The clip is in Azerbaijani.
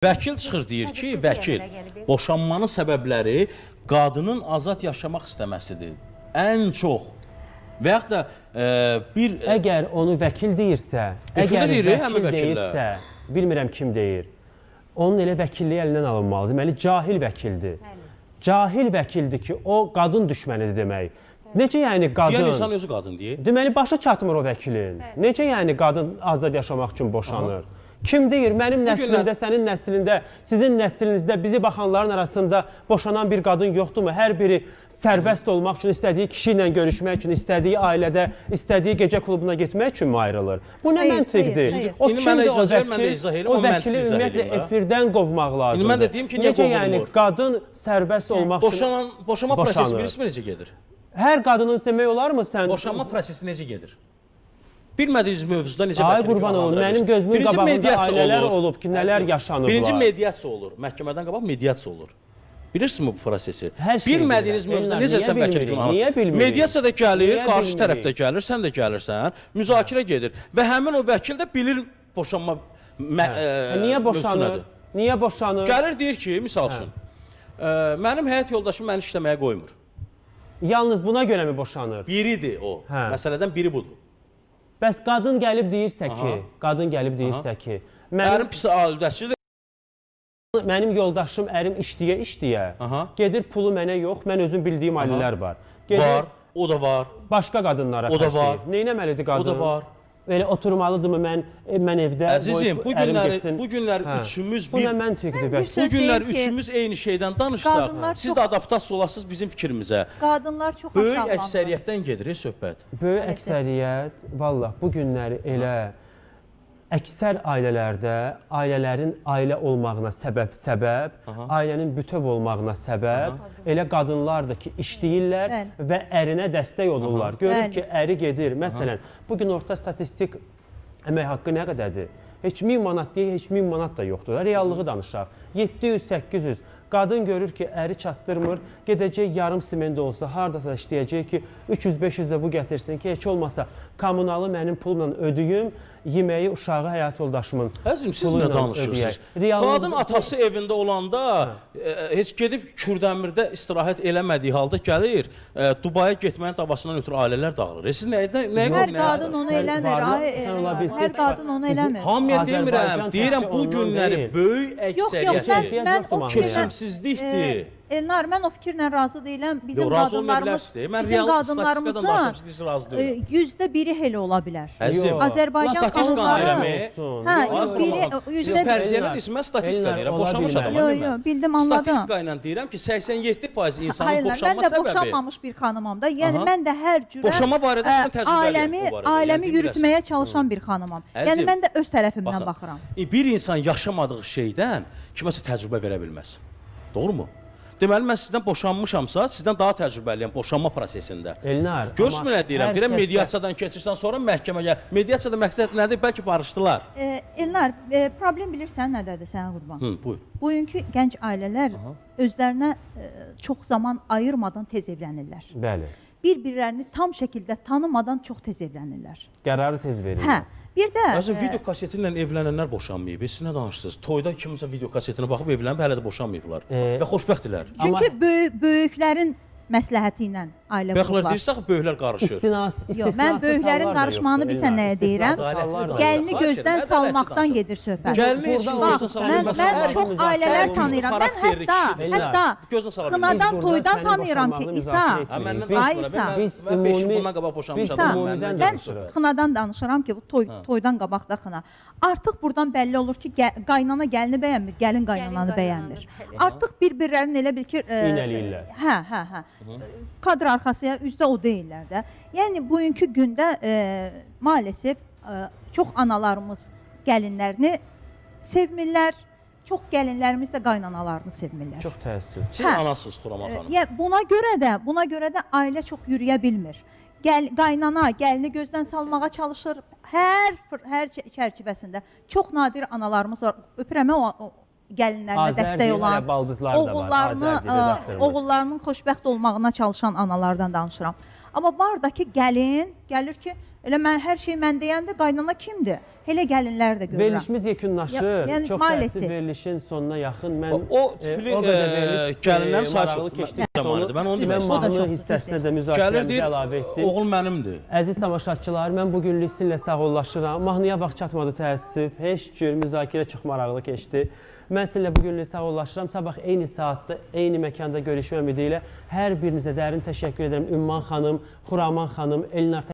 Vəkil çıxır deyir ki, vəkil, boşanmanın səbəbləri qadının azad yaşamaq istəməsidir. Ən çox. Və yaxud da bir... Əgər onu vəkil deyirsə, bilmirəm kim deyir, onun elə vəkilliyi əlindən alınmalı. Deməli, cahil vəkildir. Cahil vəkildir ki, o qadın düşmənidir demək. Necə yəni qadın... Deyən insan özü qadın deyir. Deməli, başı çatmır o vəkilin. Necə yəni qadın azad yaşamaq üçün boşanır? Kim deyir, mənim nəslimdə, sənin nəslində, sizin nəslinizdə, bizi baxanların arasında boşanan bir qadın yoxdurmu? Hər biri sərbəst olmaq üçün, istədiyi kişi ilə görüşmək üçün, istədiyi ailədə, istədiyi gecə klubuna getmək üçün mü ayrılır? Bu nə məntiqdir? O kimdir o vəkil? O vəkili ümumiyyətlə efirdən qovmaq lazımdır. Necə yəni qadın sərbəst olmaq üçün boşanma prosesi birisi necə gedir? Hər qadının demək olar mı sən? Boşanma prosesi necə gedir? Bilmədiyiniz mövzuda necə vəkillik qurban olur. Mənim gözümün qabağında ailələr olub ki, nələr yaşanıblar. Birinci mediasiya olur. Məhkəmədən qabaq mediasiya olur. Bilirsiniz bu prosesi? Bilmədiyiniz mövzuda necə sən vəkillik qurban? Mediasiyada gəlir, qarşı tərəfdə gəlir, sən də gəlirsən, müzakirə gedir. Və həmin o vəkil də bilir boşanma mövzusu nədir. Niyə boşanır? Gəlir deyir ki, misal üçün, mənim həyat yoldaşım məni işləməyə qoymur. Yalnız buna görə mi boşanır? Biridir o. Məsələdən biri budur. Bəs qadın gəlib deyirsə ki, ərim pis alüdəsidir. Mənim yoldaşım ərim işləyə, gedir pulu mənə yox, mən özüm bildiyim ailələr var. Var, o da var. Başqa qadınlara xərcləyir. Neynəməlidir qadın? O da var. Elə oturmalıdırmı mən evdə? Əzizim, bu günlər üçümüz eyni şeydən danışsaq, siz də adaptasiya olasınız bizim fikrimizə. Qadınlar çox aşağılanır. Böyük əksəriyyətdən gedir söhbət. Böyük əksəriyyət, vallah, bu günləri elə əksər ailələrdə ailələrin ailə olmağına səbəb, ailənin bütöv olmağına səbəb, elə qadınlardır ki, işləyirlər və ərinə dəstək olurlar. Görür ki, əri gedir. Məsələn, bugün orta statistik əmək haqqı nə qədərdir? Heç 1000 manat deyil, heç 1000 manat da yoxdur. Reallığı danışaq. 700-800. Qadın görür ki, əri çatdırmır, gedəcək yarım simində olsa, haradasa işləyəcək ki, 300-500 də bu gətirsin ki, heç olmasa kommunalı mənim pulla ödəyim, yeməyi uşağı həyat yoldaşımın siz nə danışırsınız? Qadın atası evində olanda heç gedib Kürdəmirdə istirahət eləmədiyi halda gəlir, Dubaya getməyin davasından ötürü ailələr dağılır. Siz nəyə hər qadın onu eləmir. Hər qadın onu eləmir. Hamıya demirəm, deyirəm bu günləri böyük əksəriyyəti mən keçimsizlikdir. Elnar, mən o fikirlə razı deyiləm. Bizim qadınlarımızın %1-i elə ola bilər. Azərbaycan qadınları... Siz fərziyyələ deyirsiniz, mən statistika deyirəm, boşanmış adamım mən. Bildim, anladım. Statistika ilə deyirəm ki, 87% insanın boşanma səbəbi... Mən də boşanmamış bir xanımam da. Yəni, mən də hər cürə ailəmi yürütməyə çalışan bir xanımam. Yəni, mən də öz tərəfimdən baxıram. Bir insan yaşamadığı şeydən kiməsə təcrübə verə bilməz. Doğru mu? Deməli, mən sizdən boşanmışamsa, sizdən daha təcrübəliyəm boşanma prosesində. Elnar, görürsünüz nə deyirəm? Deyirəm, mediasiyadan keçirsən, sonra məhkəmə gəlir. Mediasiyada məqsəd nədir? Bəlkə barışdılar. Elnar, problem bilirsən nədədir sənə qurban? Buyur. Bugünkü gənc ailələr özlərinə çox zaman ayırmadan tez evlənirlər. Bəli. Bir-birlərini tam şəkildə tanımadan çox tez evlənirlər. Qərarı tez verirlər. Bir də... video kaseti ilə evlənənlər boşanmayıb. Siz nə danışırsınız? Toyda kimsə video kasetinə baxıb evlənib, hələ də boşanmayıblar. Və xoşbəxtdirlər. Çünki böyüklərin məsləhəti ilə ailə qururlar. Deyirsə ki, böyüklər qarışır. Mən böyüklərin qarışmağını bilsən nəyə deyirəm? Gəlini gözdən salmaqdan gedir söhbət. Mən çox ailələr tanıyıram. Mən hətta xınadan, toydan tanıyıram ki, İsa. Mən xınadan danışıram ki, toydan qabaqda xına. Artıq buradan bəlli olur ki, qaynana gəlini bəyənmir, gəlin qaynananı bəyənmir. Artıq bir-birlərini elə bil ki... İynəliyirlər. Kadr arxasıya üzdə o deyirlər də. Yəni, bugünkü gündə maalesef çox analarımız gəlinlərini sevmirlər, çox gəlinlərimiz də qaynanalarını sevmirlər. Çox təəssüf. Siz anasınız Xurama xanım. Buna görə də ailə çox yürüyə bilmir. Qaynana, gəlini gözdən salmağa çalışır, hər çərçivəsində. Çox nadir analarımız var. Öpürəm o gəlinlərinə dəstək olan, oğullarının xoşbəxt olmağına çalışan analardan danışıram. Amma var da ki, gəlin gəlir ki, Elə mən hər şey mən deyəndə qaynana kimdir? Elə gəlinlər də görürəm. Verilişimiz yekunlaşır. Yəni, Çox təəssüf verilişin sonuna yaxın. Mən o tifli gəlinlərin sayı çoxdur. Mən onu demək istəyirəm. Mən mahnı hissəsinə də müzakirəmizi əlavə etdim. Oğul mənimdir. Əziz tamaşaçılar, mən bu günlük sizinlə sağollaşıram. Mahnıya vaxt çatmadı təəssüf. Heç şükür müzakirə çox maraqlı keçdi. Mən sizinlə bu günlük sağollaşıram. Sabah eyni saatda, eyni məkanda görüşmə ümidi ilə hər birinizə dərin təşəkkür edirəm. Ümman xanım, Xuraman xanım, Elnar